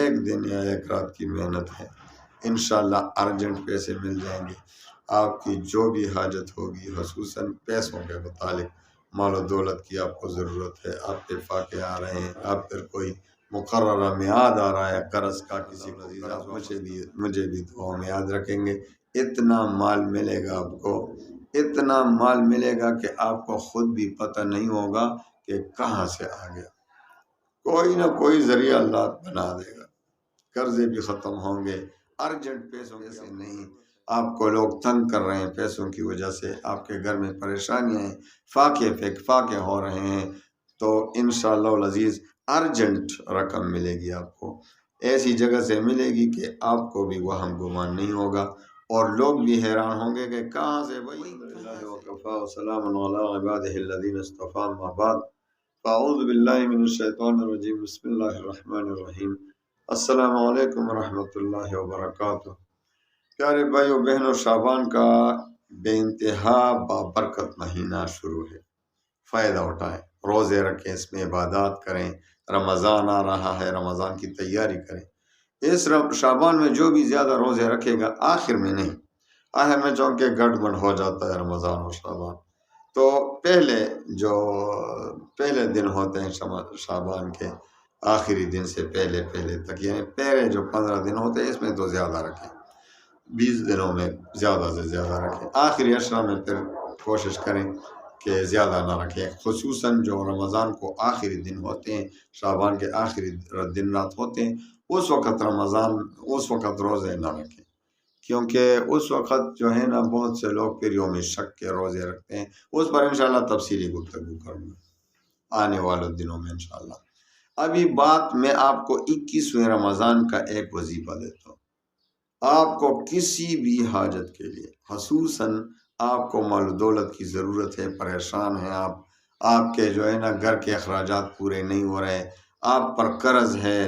ایک دن یا ایک رات کی محنت ہے، انشاءاللہ ارجنٹ پیسے مل جائیں گے۔ آپ کی جو بھی حاجت ہوگی، خصوصاً پیسوں کے متعلق، مال و دولت کی آپ کو ضرورت ہے، آپ پہ فاقے آ رہے ہیں، آپ پر کوئی مقررہ میعاد آ رہا ہے قرض کا کسی کو، آپ مجھے بھی دعاؤں میں یاد رکھیں گے۔ اتنا مال ملے گا آپ کو، اتنا مال ملے گا کہ آپ کو خود بھی پتہ نہیں ہوگا کہ کہاں سے آ گیا۔ کوئی نہ کوئی ذریعہ اللہ بنا دے گا، قرضے بھی ختم ہوں گے۔ ارجنٹ پیسوں سے نہیں، آپ کو لوگ تنگ کر رہے ہیں پیسوں کی وجہ سے، آپ کے گھر میں پریشانیاں ہیں، فاقے ہو رہے ہیں، تو انشاءاللہ العزیز ارجنٹ رقم ملے گی آپ کو، ایسی جگہ سے ملے گی کہ آپ کو بھی وہم گمان نہیں ہوگا، اور لوگ بھی حیران ہوں گے کہ کہاں سے بھائی۔ وسلام علی عبادہ الذین اصطفیٰ، اما بعد، اعوذ باللہ من الشیطان الرجیم، بسم اللہ الرحمن الرحیم۔ السلام علیکم ورحمۃ اللہ وبرکاتہ۔ پیارے بھائیو بہنوں، شعبان کا بے انتہا بابرکت مہینہ شروع ہے، فائدہ اٹھائیں، روزے رکھیں، اس میں عبادات کریں۔ رمضان آ رہا ہے، رمضان کی تیاری کریں۔ اس شعبان میں جو بھی زیادہ روزے رکھے گا، آخر میں نہیں، آخر میں چونکہ گڑبڑ ہو جاتا ہے رمضان اور شعبان، تو پہلے دن ہوتے ہیں شعبان کے، آخری دن سے پہلے تک، یعنی پہلے جو 15 دن ہوتے ہیں اس میں تو زیادہ رکھیں، 20 دنوں میں زیادہ سے زیادہ رکھیں، آخری عشرہ میں پھر کوشش کریں کہ زیادہ نہ رکھیں، خصوصاً جو رمضان کو آخری دن ہوتے ہیں، شعبان کے آخری دن رات ہوتے ہیں، اس وقت روزے نہ رکھیں، کیونکہ اس وقت جو ہے نا بہت سے لوگ پھر یوم شک کے روزے رکھتے ہیں، اس پر انشاءاللہ تفصیلی گفتگو کروں گا آنے والے دنوں میں انشاءاللہ۔ ابھی بات میں آپ کو 21ویں رمضان کا ایک وظیفہ دیتا ہوں، آپ کو کسی بھی حاجت کے لیے، خصوصاً آپ کو مال و دولت کی ضرورت ہے، پریشان ہیں آپ کے جو ہے نا گھر کے اخراجات پورے نہیں ہو رہے، آپ پر قرض ہے،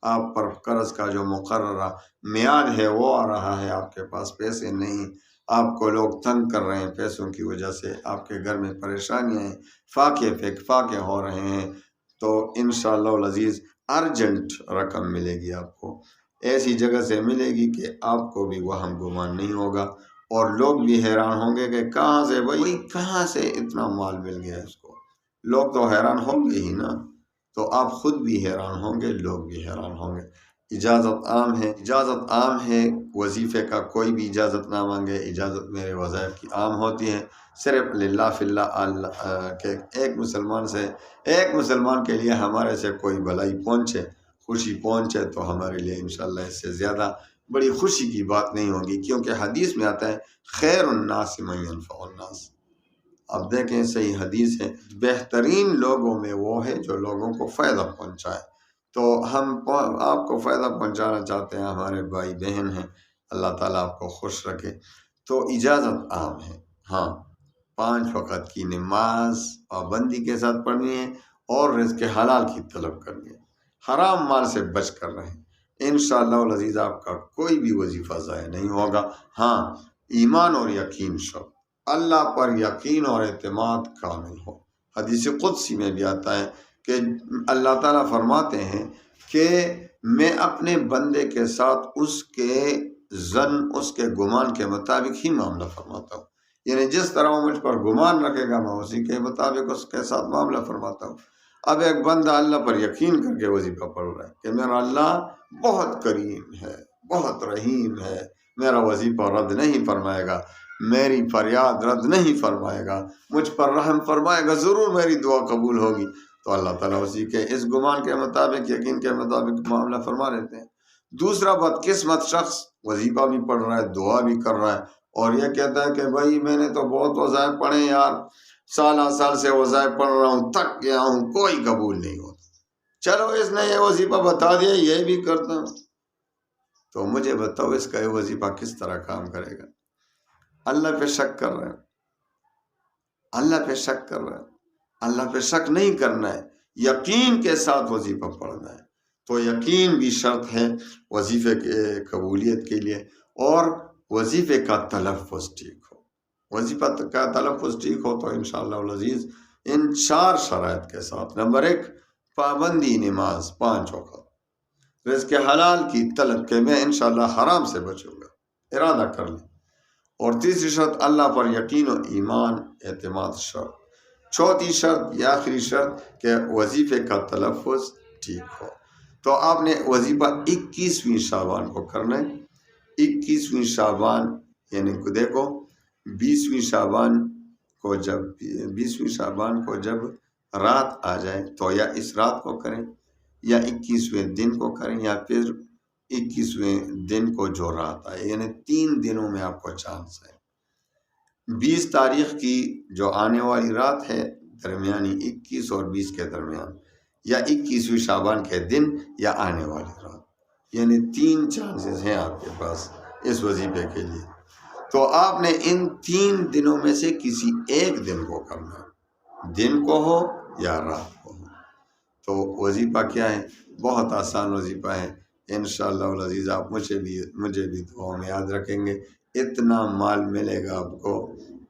آپ پر قرض کا جو مقررہ میعاد ہے وہ آ رہا ہے، آپ کے پاس پیسے نہیں، آپ کو لوگ تنگ کر رہے ہیں پیسوں کی وجہ سے، آپ کے گھر میں پریشانیاں ہیں، فاقے ہو رہے ہیں، تو انشاءاللہ العزیز ارجنٹ رقم ملے گی آپ کو، ایسی جگہ سے ملے گی کہ آپ کو بھی وہم گمان نہیں ہوگا، اور لوگ بھی حیران ہوں گے کہ کہاں سے اتنا مال مل گیا اس کو۔ لوگ تو حیران ہوں گے ہی نا، تو آپ خود بھی حیران ہوں گے، لوگ بھی حیران ہوں گے۔ اجازت عام ہے، وظیفے کا کوئی بھی اجازت نہ مانگے، اجازت میرے وظائف کی عام ہوتی ہے، صرف للہ فی اللہ کہ ایک مسلمان کے لیے ہمارے سے کوئی بھلائی پہنچے، خوشی پہنچے، تو ہمارے لیے انشاءاللہ اس سے زیادہ بڑی خوشی کی بات نہیں ہوگی، کیونکہ حدیث میں آتا ہے خیر الناس من ینفع الناس۔ اب دیکھیں، صحیح حدیث ہے، بہترین لوگوں میں وہ ہے جو لوگوں کو فائدہ پہنچائے، تو ہم آپ کو فائدہ پہنچانا چاہتے ہیں، ہمارے بھائی بہن ہیں، اللہ تعالیٰ آپ کو خوش رکھے، تو اجازت عام ہے، ہاں 5 وقت کی نماز پابندی کے ساتھ پڑھنی ہے، اور رزق حلال کی طلب کرنی ہے، حرام مال سے بچ کر رہیں، انشاءاللہ العزیز آپ کا کوئی بھی وظیفہ ضائع نہیں ہوگا۔ ہاں، ایمان اور یقین شرط، اللہ پر یقین اور اعتماد کامل ہو۔ حدیث قدسی میں بھی آتا ہے کہ اللہ تعالیٰ فرماتے ہیں کہ میں اپنے بندے کے ساتھ اس کے گمان کے مطابق ہی معاملہ فرماتا ہوں، یعنی جس طرح وہ مجھ پر گمان رکھے گا میں اسی کے مطابق اس کے ساتھ معاملہ فرماتا ہوں۔ اب ایک بندہ اللہ پر یقین کر کے وظیفہ پڑھ رہا ہے کہ میرا اللہ بہت کریم ہے، بہت رحیم ہے، میرا وظیفہ رد نہیں فرمائے گا، میری فریاد رد نہیں فرمائے گا، مجھ پر رحم فرمائے گا، ضرور میری دعا قبول ہوگی، تو اللہ تعالیٰ اسی کے اس گمان کے مطابق، یقین کے مطابق معاملہ فرما لیتے ہیں۔ دوسرا بدقسمت شخص وظیفہ بھی پڑھ رہا ہے، دعا بھی کر رہا ہے، اور یہ کہتا ہے کہ بھائی میں نے تو بہت وظائف پڑھے یار، سال سے وظائف پڑھ رہا ہوں، تھک گیا ہوں، کوئی قبول نہیں ہوتا، چلو اس نے یہ وظیفہ بتا دیا، یہ بھی کرتا ہوں، تو مجھے بتاؤ اس کا یہ وظیفہ کس طرح کام کرے گا؟ اللہ پہ شک کر رہے ہیں، اللہ پہ شک نہیں کرنا ہے، یقین کے ساتھ وظیفہ پڑھنا ہے، تو یقین بھی شرط ہے وظیفے کے قبولیت کے لیے، اور وظیفے کا تلفظ ٹھیک ہو، وظیفہ کا تلفظ ٹھیک ہو تو انشاءاللہ العزیز ان 4 شرائط کے ساتھ، نمبر 1 پابندی نماز 5 وقت، رزق حلال کی طلب کہ میں انشاءاللہ حرام سے بچوں گا، ارادہ کر لیں۔ اور تیسری شرط اللہ پر یقین و ایمان اعتماد شرط۔ چوتھی شرط یا آخری شرط کہ وظیفے کا تلفظ ٹھیک ہو۔ تو آپ نے وظیفہ 21ویں شعبان کو کرنا ہے۔ 21ویں شعبان یعنی دیکھو 20ویں شعبان کو جب رات آ جائے تو یا اس رات کو کریں یا 21ویں دن کو کریں یا پھر 21ویں دن کو جو رات آئے، یعنی 3 دنوں میں آپ کو چانس ہے۔ 20 تاریخ کی جو آنے والی رات ہے درمیانی 21 اور 20 کے درمیان، یا 21ویں شعبان کے دن یا آنے والی رات، یعنی 3 چانسز ہیں آپ کے پاس اس وظیفے کے لیے۔ تو آپ نے ان 3 دنوں میں سے کسی ایک دن کو کرنا ہے، دن کو ہو یا رات کو ہو۔ تو وظیفہ کیا ہے؟ بہت آسان وظیفہ ہے۔ انشاءاللہ العزیز آپ مجھے بھی دعاؤں میں یاد رکھیں گے۔ اتنا مال ملے گا آپ کو،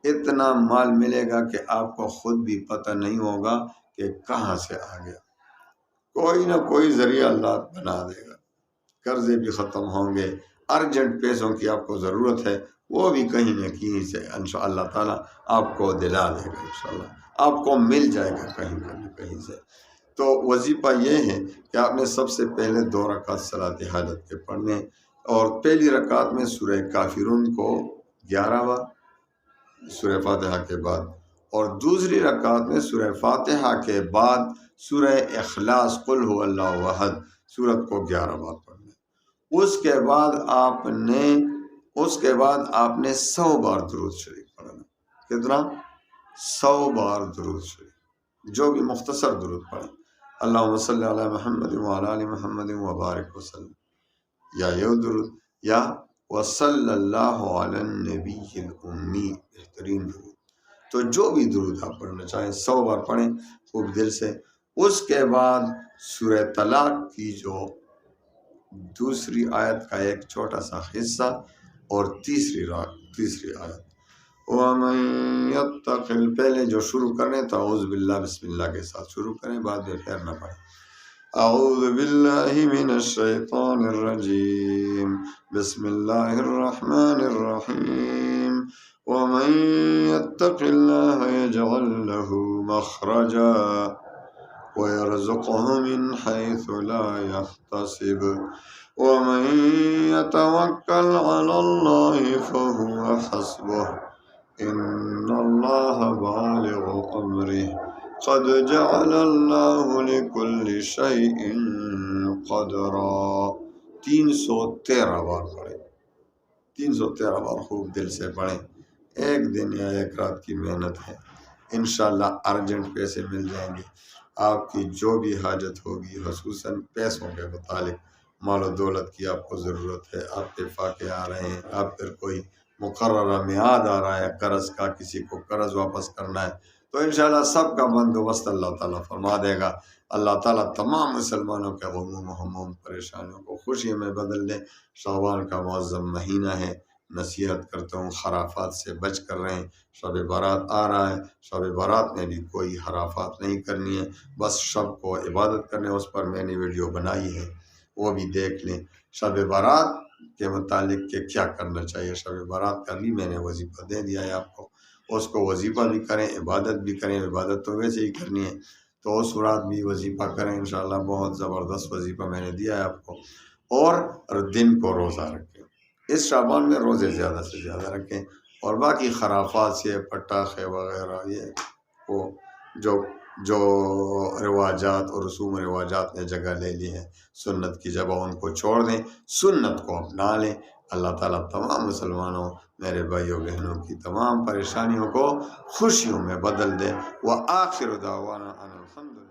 اتنا مال ملے گا کہ آپ کو خود بھی پتہ نہیں ہوگا کہ کہاں سے آ گیا۔ کوئی نہ کوئی ذریعہ اللہ بنا دے گا، قرضے بھی ختم ہوں گے، ارجنٹ پیسوں کی آپ کو ضرورت ہے وہ بھی کہیں نہ کہیں سے انشاءاللہ تعالیٰ آپ کو دلا دے گا، انشاءاللہ آپ کو مل جائے گا کہیں نہ کہیں سے۔ تو وظیفہ یہ ہے کہ آپ نے سب سے پہلے 2 رکعت صلاۃ حاجت کے پڑھنے، اور پہلی رکعت میں سورہ کافرون کو 11 بار سورہ فاتحہ کے بعد، اور دوسری رکعت میں سورہ فاتحہ کے بعد سورہ اخلاص قل هو اللہ احد سورت کو 11 بار پڑھنا۔ اس کے بعد آپ نے 100 بار درود شریف پڑھنا۔ کتنا؟ 100 بار درود شریف، جو بھی مختصر درود پڑھیں، اللہم صلی علی محمد وعلی آل محمد وبارک وسلم، یا یہ درود، یا وصلی اللہ علی النبی الامی، بہترین درود۔ تو جو بھی درود آپ پڑھنا چاہیں 100 بار پڑھیں خوب دل سے۔ اس کے بعد سورہ طلاق کی جو دوسری آیت کا ایک چھوٹا سا حصہ اور تیسری آیت، وَمَن يَتَّقِ، پہلے جو شروع کریں تو اعوذ باللہ بسم اللہ کے ساتھ شروع کریں، بعد میں پھر نہ پڑھیں۔ اعوذ باللہ من الشیطان الرجیم، بسم اللہ الرحمن الرحیم، وَمَن يَتَّقِ اللَّهَ يَجْعَل لَّهُ مَخْرَجًا وَيَرْزُقْهُ مِنْ حَيْثُ لَا يَحْتَسِبُ وَمَن يَتَوَكَّلْ عَلَى اللَّهِ فَهُوَ حَسْبُهُ إِنَّ اللَّهَ بَالِغُ أَمْرِهِ قَدْ جَعَلَ اللَّهُ لِكُلِّ شَيْءٍ قَدْرًا۔ 313 بار پڑھیں، 313 بار خوب دل سے پڑھیں۔ ایک دن یا ایک رات کی محنت ہے، انشاءاللہ ارجنٹ پیسے مل جائیں گے۔ آپ کی جو بھی حاجت ہوگی، خصوصاً پیسوں کے متعلق، مال و دولت کی آپ کو ضرورت ہے، آپ کے فاقے آ رہے ہیں، آپ پر کوئی مقررہ میعاد آ رہا ہے قرض کا، کسی کو قرض واپس کرنا ہے، تو انشاءاللہ سب کا بندوبست اللہ تعالیٰ فرما دے گا۔ اللہ تعالیٰ تمام مسلمانوں کے غموم و ہموم پریشانیوں کو خوشی میں بدل دے۔ شعبان کا معظم مہینہ ہے، نصیحت کرتا ہوں خرافات سے بچ کر رہیں۔ شب برات آ رہا ہے، شب برات میں بھی کوئی خرافات نہیں کرنی ہے، بس شب کو عبادت کرنے، اس پر میں نے ویڈیو بنائی ہے، وہ بھی دیکھ لیں۔ شب برات کے متعلق کہ کیا کرنا چاہیے، شب برات کا بھی میں نے وظیفہ دے دیا ہے آپ کو، اس کو وظیفہ بھی کریں، عبادت بھی کریں، عبادت تو ویسے ہی کرنی ہے، تو اس رات بھی وظیفہ کریں انشاءاللہ۔ بہت زبردست وظیفہ میں نے دیا ہے آپ کو۔ اور دن کو روزہ رکھیں، اس شعبان میں روزے زیادہ سے زیادہ رکھیں، اور باقی خرافات سے پٹاخے وغیرہ، یہ وہ جو رواجات اور رسوم و رواجات نے جگہ لے لی ہے سنت کی جگہ، ان کو چھوڑ دیں، سنت کو اپنا لیں۔ اللہ تعالیٰ تمام مسلمانوں، میرے بھائیوں بہنوں کی تمام پریشانیوں کو خوشیوں میں بدل دے۔ وآخر دعوانا ان الحمد للہ۔